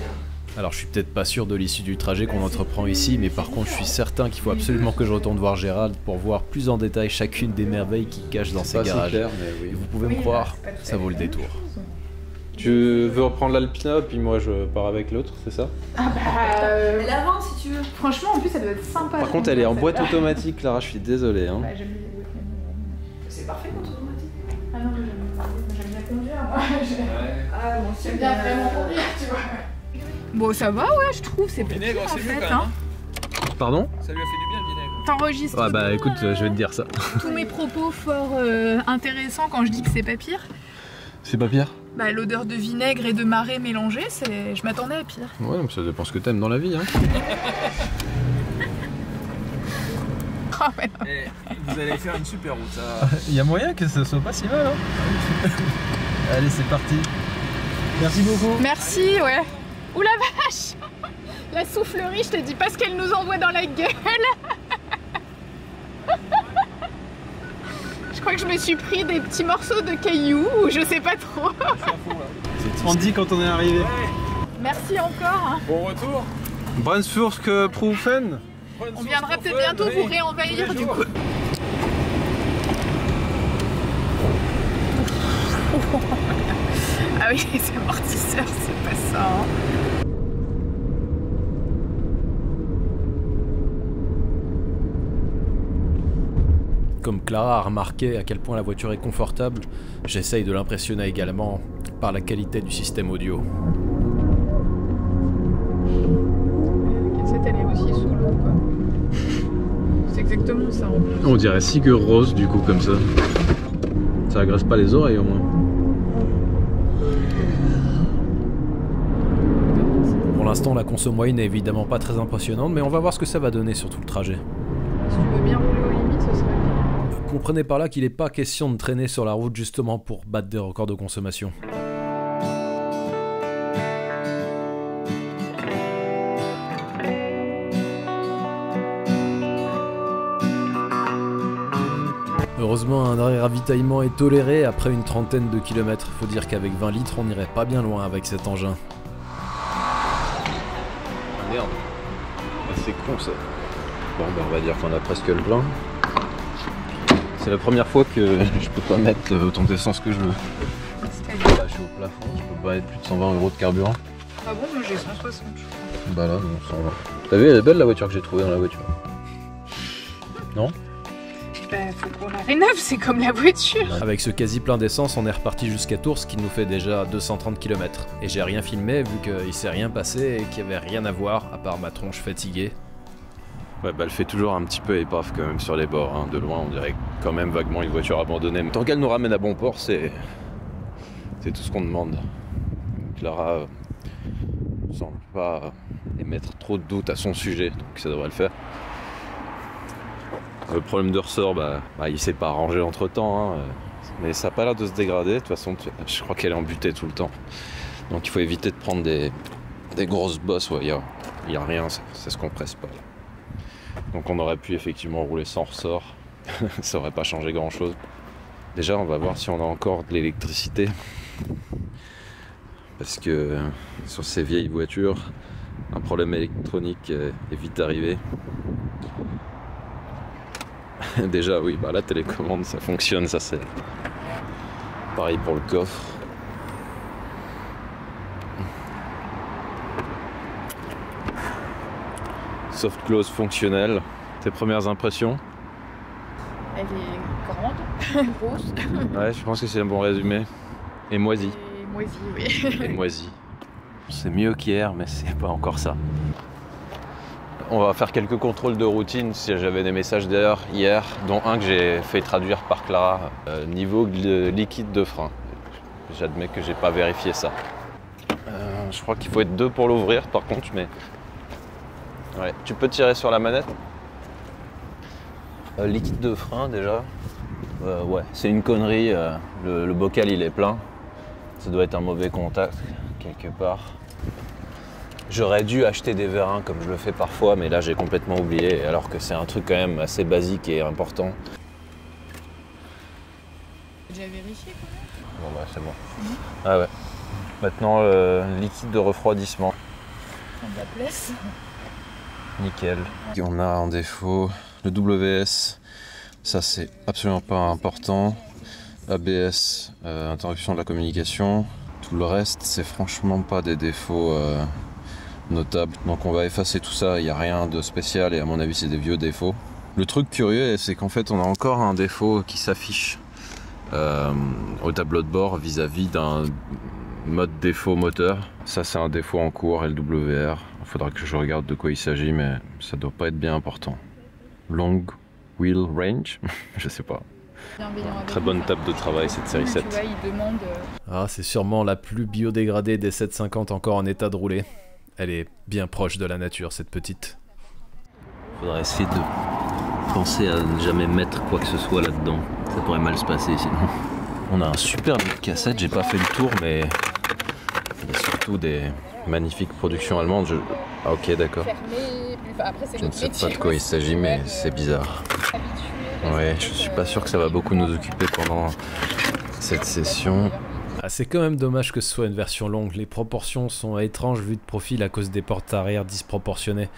Alors je suis peut-être pas sûr de l'issue du trajet qu'on entreprend ici, mais par contre je suis certain qu'il faut absolument que je retourne voir Gérald pour voir plus en détail chacune des merveilles qu'il cache dans ses garages. Clair, mais oui. Et vous pouvez me croire, ça vaut le détour. Tu veux reprendre l'Alpina, puis moi je pars avec l'autre, c'est ça? Ah bah... Elle avance si tu veux. Franchement, en plus, ça doit être sympa. Par contre, elle est en boîte automatique, Clara, je suis désolé. Hein. Bah, c'est parfait quand automatique. Ah non, j'aime bien conduire. Ah, bon, j'aime bien vraiment conduire, tu vois. Bon, ça va, ouais, je trouve, c'est Vinaigre, en c'est mieux fait, quand même. Pardon? Ça lui a fait du bien le vinaigre. T'enregistres Ouais, bah écoute, je vais te dire ça. tous mes propos fort intéressants quand je dis que c'est pas pire. C'est pas pire? Bah, l'odeur de vinaigre et de marée mélangée, c'est... je m'attendais à pire. Ouais, mais ça dépend ce que t'aimes dans la vie. Hein. Oh, ouais, non. Vous allez faire une super route, ça. Il y a moyen que ce soit pas si mal, hein. Allez, c'est parti. Merci beaucoup. Merci, ouais. Ouh la vache. La soufflerie, je te dis pas ce qu'elle nous envoie dans la gueule. Je crois que je me suis pris des petits morceaux de cailloux ou je sais pas trop. On te dit quand on est arrivé. Merci encore. Hein. Bon retour. Brunsfurskprufen. On viendra peut-être bientôt vous réenvahir du coup. Ah oui, les amortisseurs, c'est pas ça. Hein. Comme Clara a remarqué à quel point la voiture est confortable, j'essaye de l'impressionner également par la qualité du système audio. La cassette, elle est aussi sous l'eau, quoi. C'est exactement ça en plus. On dirait Sigur Rós du coup comme ça. Ça agresse pas les oreilles au moins. Pour l'instant, la conso moyenne n'est évidemment pas très impressionnante, mais on va voir ce que ça va donner sur tout le trajet. Si tu veux bien rouler aux limites, ce serait bien. Comprenez par là qu'il n'est pas question de traîner sur la route justement pour battre des records de consommation. Heureusement, un ravitaillement est toléré après une trentaine de kilomètres. Faut dire qu'avec 20 litres, on n'irait pas bien loin avec cet engin. Ah merde. Ah, c'est con ça. Bon, bah, on va dire qu'on a presque le plein. C'est la première fois que je peux pas mettre autant d'essence que je veux. Là, je suis au plafond, je peux pas mettre plus de 120 € de carburant. Ah bon, moi j'ai 160, je crois. Bah là, on 120. T'as vu, elle est belle la voiture que j'ai trouvée dans la voiture. Non? Bah, faut qu'on la rénove, c'est comme la voiture. Avec ce quasi plein d'essence, on est reparti jusqu'à Tours, ce qui nous fait déjà 230 km. Et j'ai rien filmé vu qu'il s'est rien passé et qu'il n'y avait rien à voir à part ma tronche fatiguée. Ouais, bah elle fait toujours un petit peu épave quand même sur les bords. Hein. De loin, on dirait quand même vaguement une voiture abandonnée. Mais tant qu'elle nous ramène à bon port, c'est tout ce qu'on demande. Clara ne semble pas émettre trop de doutes à son sujet, donc ça devrait le faire. Le problème de ressort, il s'est pas arrangé entre temps, hein, mais ça n'a pas l'air de se dégrader. De toute façon, je crois qu'elle est embutée tout le temps. Donc il faut éviter de prendre des grosses bosses où il n'y a rien, ça se compresse pas. Donc on aurait pu effectivement rouler sans ressort, ça aurait pas changé grand chose. Déjà on va voir si on a encore de l'électricité. Parce que sur ces vieilles voitures, un problème électronique est vite arrivé. Déjà oui, la télécommande ça fonctionne, ça c'est pareil pour le coffre. Soft close fonctionnel. Tes premières impressions? Elle est grande, grosse. Ouais, je pense que c'est un bon résumé. Et moisie. Et moisie, oui. Et moisie. C'est mieux qu'hier, mais c'est pas encore ça. On va faire quelques contrôles de routine si j'avais des messages d'ailleurs hier, dont un que j'ai fait traduire par Clara. Niveau liquide de frein. J'admets que j'ai pas vérifié ça. Je crois qu'il faut être 2 pour l'ouvrir par contre, mais... Ouais, tu peux tirer sur la manette. Liquide de frein déjà. Ouais, c'est une connerie. Le bocal il est plein. Ça doit être un mauvais contact quelque part. J'aurais dû acheter des vérins comme je le fais parfois, mais là j'ai complètement oublié, alors que c'est un truc quand même assez basique et important. J'ai déjà vérifié quand même. Bon bah c'est bon. Ah ouais. Maintenant liquide de refroidissement. On la place. Nickel. On a en défaut le WS, ça c'est absolument pas important. ABS, interruption de la communication. Tout le reste c'est franchement pas des défauts notables. Donc on va effacer tout ça, il n'y a rien de spécial et à mon avis c'est des vieux défauts. Le truc curieux c'est qu'en fait on a encore un défaut qui s'affiche au tableau de bord vis-à-vis d'un mode défaut moteur. Ça c'est un défaut en cours LWR. Il faudra que je regarde de quoi il s'agit, mais ça doit pas être bien important. Long wheel range, je sais pas. Très bonne table de travail cette série 7. Tu vois, il demande... Ah, c'est sûrement la plus biodégradée des 750 encore en état de rouler. Elle est bien proche de la nature cette petite. Faudrait essayer de penser à ne jamais mettre quoi que ce soit là-dedans. Ça pourrait mal se passer sinon. On a un super lit de cassette, j'ai pas fait le tour, mais il y a surtout des magnifiques productions allemandes. Ah ok, d'accord. Je ne sais pas de quoi il s'agit, mais c'est bizarre. Ouais, je suis pas sûr que ça va beaucoup nous occuper pendant cette session. Ah, c'est quand même dommage que ce soit une version longue. Les proportions sont étranges vues de profil à cause des portes arrière disproportionnées.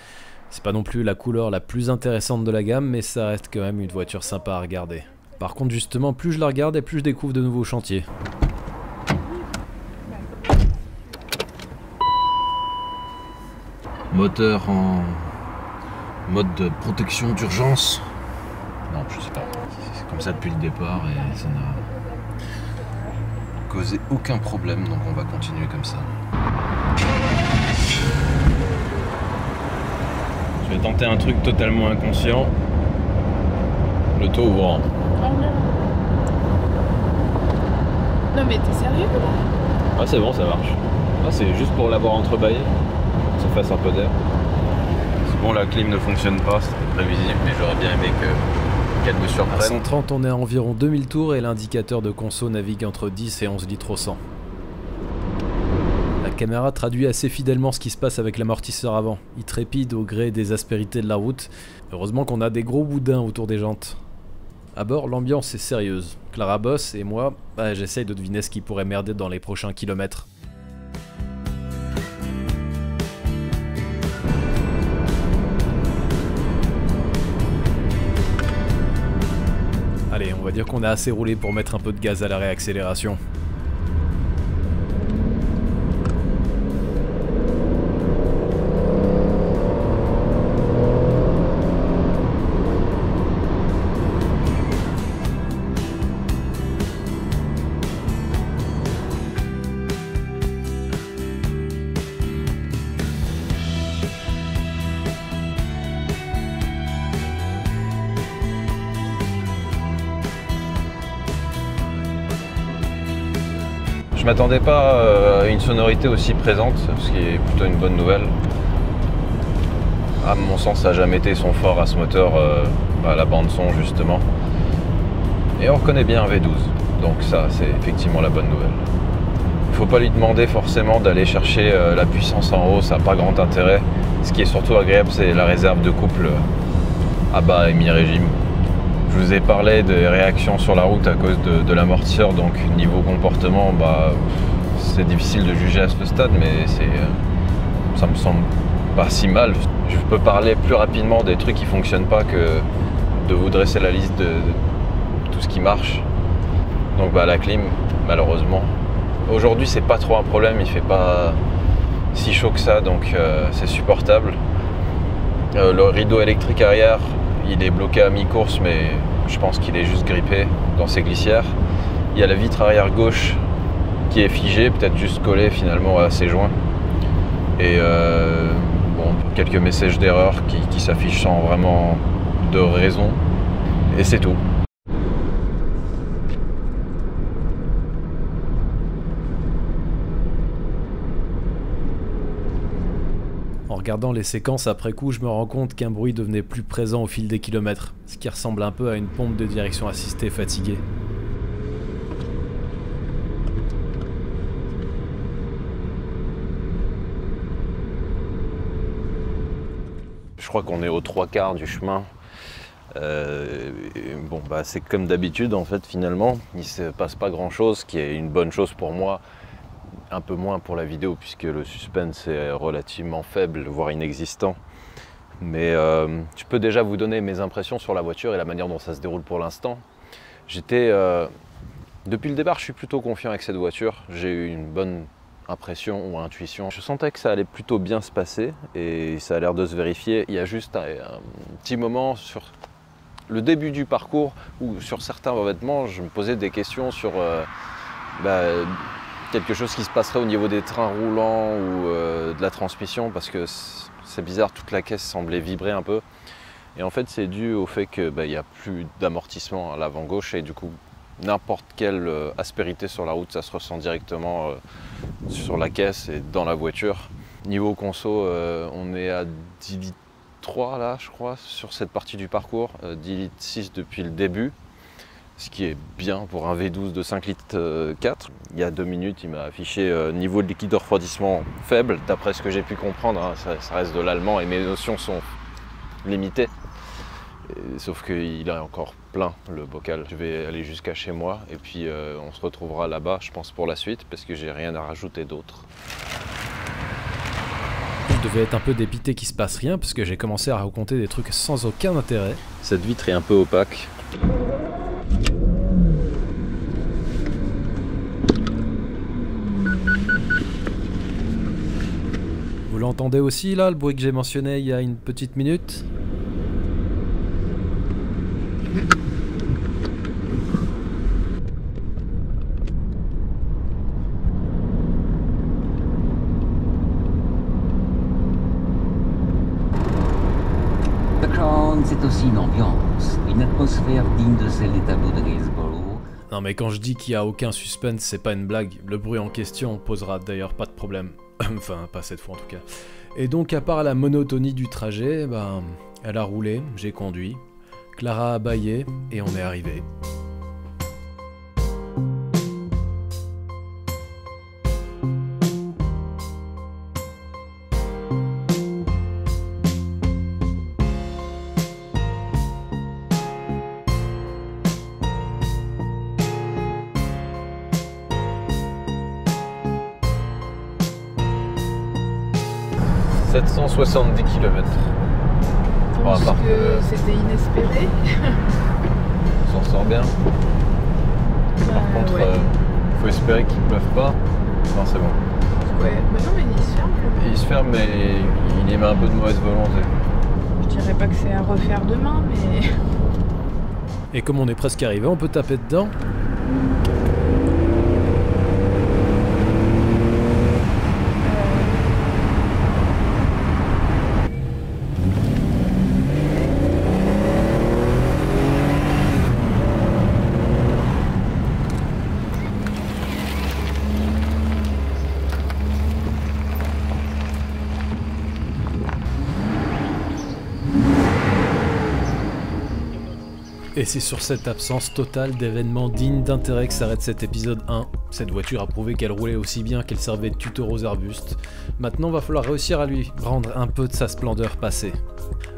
C'est pas non plus la couleur la plus intéressante de la gamme, mais ça reste quand même une voiture sympa à regarder. Par contre, justement, plus je la regarde et plus je découvre de nouveaux chantiers. Moteur en mode de protection d'urgence. Non, je sais pas. C'est comme ça depuis le départ et ça n'a causé aucun problème, donc on va continuer comme ça. Je vais tenter un truc totalement inconscient. Le taux ouvrant. Oh non. Non mais t'es sérieux là? Ah c'est bon, ça marche. Ah, c'est juste pour l'avoir entrebâillé. Ça fasse un peu d'air. C'est bon, la clim ne fonctionne pas, c'était prévisible, mais j'aurais bien aimé qu'elle me surprenne. À 130, on est à environ 2000 tours et l'indicateur de conso navigue entre 10 et 11 litres au 100. La caméra traduit assez fidèlement ce qui se passe avec l'amortisseur avant. Il trépide au gré des aspérités de la route. Heureusement qu'on a des gros boudins autour des jantes. À bord, l'ambiance est sérieuse. Clara bosse et moi, j'essaye de deviner ce qui pourrait merder dans les prochains kilomètres. Allez, on va dire qu'on a assez roulé pour mettre un peu de gaz à la réaccélération. Je m'attendais pas à une sonorité aussi présente, ce qui est plutôt une bonne nouvelle. À mon sens, ça n'a jamais été son fort à ce moteur, à la bande son justement. Et on reconnaît bien un V12, donc ça c'est effectivement la bonne nouvelle. Il ne faut pas lui demander forcément d'aller chercher la puissance en haut, ça n'a pas grand intérêt. Ce qui est surtout agréable, c'est la réserve de couple à bas et mi-régime. Je vous ai parlé des réactions sur la route à cause de l'amortisseur, donc niveau comportement, c'est difficile de juger à ce stade, mais ça me semble pas si mal. Je peux parler plus rapidement des trucs qui fonctionnent pas que de vous dresser la liste de tout ce qui marche. Donc la clim, malheureusement. Aujourd'hui, c'est pas trop un problème, il fait pas si chaud que ça, donc c'est supportable. Le rideau électrique arrière, il est bloqué à mi-course, mais je pense qu'il est juste grippé dans ses glissières. Il y a la vitre arrière gauche qui est figée, peut-être juste collée finalement à ses joints. Et quelques messages d'erreur qui s'affichent sans vraiment de raison. Et c'est tout. En regardant les séquences après coup, je me rends compte qu'un bruit devenait plus présent au fil des kilomètres, ce qui ressemble un peu à une pompe de direction assistée fatiguée. Je crois qu'on est aux 3/4 du chemin. C'est comme d'habitude en fait finalement, il ne se passe pas grand chose, ce qui est une bonne chose pour moi. Un peu moins pour la vidéo puisque le suspense est relativement faible, voire inexistant. Mais je peux déjà vous donner mes impressions sur la voiture et la manière dont ça se déroule pour l'instant. Depuis le départ, je suis plutôt confiant avec cette voiture. J'ai eu une bonne impression ou intuition. Je sentais que ça allait plutôt bien se passer et ça a l'air de se vérifier. Il y a juste un petit moment sur le début du parcours où sur certains revêtements, je me posais des questions sur quelque chose qui se passerait au niveau des trains roulants ou de la transmission parce que c'est bizarre, toute la caisse semblait vibrer un peu. Et en fait, c'est dû au fait qu'il n'y a plus d'amortissement à l'avant gauche et du coup, n'importe quelle aspérité sur la route, ça se ressent directement sur la caisse et dans la voiture. Niveau conso, on est à 10 litres 3 là, je crois, sur cette partie du parcours, 10 litres 6 depuis le début. Ce qui est bien pour un V12 de 5 litres 4. Il y a 2 minutes, il m'a affiché niveau de liquide de refroidissement faible. D'après ce que j'ai pu comprendre, hein, ça reste de l'allemand et mes notions sont limitées. Sauf qu'il est encore plein le bocal. Je vais aller jusqu'à chez moi et puis on se retrouvera là-bas, je pense, pour la suite, parce que j'ai rien à rajouter d'autre. Je devais être un peu dépité qu'il se passe rien, parce que j'ai commencé à raconter des trucs sans aucun intérêt. Cette vitre est un peu opaque. Vous l'entendez aussi là, le bruit que j'ai mentionné il y a une petite minute ? aussi une ambiance, une atmosphère digne de celle des tableaux de Gainsborough. Non mais quand je dis qu'il n'y a aucun suspense, c'est pas une blague. Le bruit en question posera d'ailleurs pas de problème. Enfin, pas cette fois en tout cas. Et donc à part la monotonie du trajet, ben, elle a roulé, j'ai conduit. Clara a bâillé et on est arrivé. « 770 km. Bon, à part que c'était inespéré. On s'en sort bien. Par contre, ouais. Faut espérer qu'il ne pleuve pas. Non, c'est bon. Ouais, bah non, mais il se ferme. Il se ferme, mais il émet un peu de mauvaise volonté. Je dirais pas que c'est à refaire demain, mais... Et comme on est presque arrivé, on peut taper dedans. Et c'est sur cette absence totale d'événements dignes d'intérêt que s'arrête cet épisode 1. Cette voiture a prouvé qu'elle roulait aussi bien qu'elle servait de tuteur aux arbustes. Maintenant, va falloir réussir à lui rendre un peu de sa splendeur passée.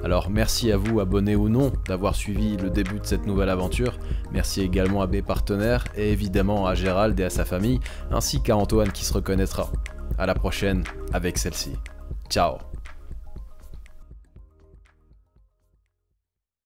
Alors merci à vous, abonnés ou non, d'avoir suivi le début de cette nouvelle aventure. Merci également à mes partenaires et évidemment à Gérald et à sa famille, ainsi qu'à Antoine qui se reconnaîtra. À la prochaine avec celle-ci. Ciao.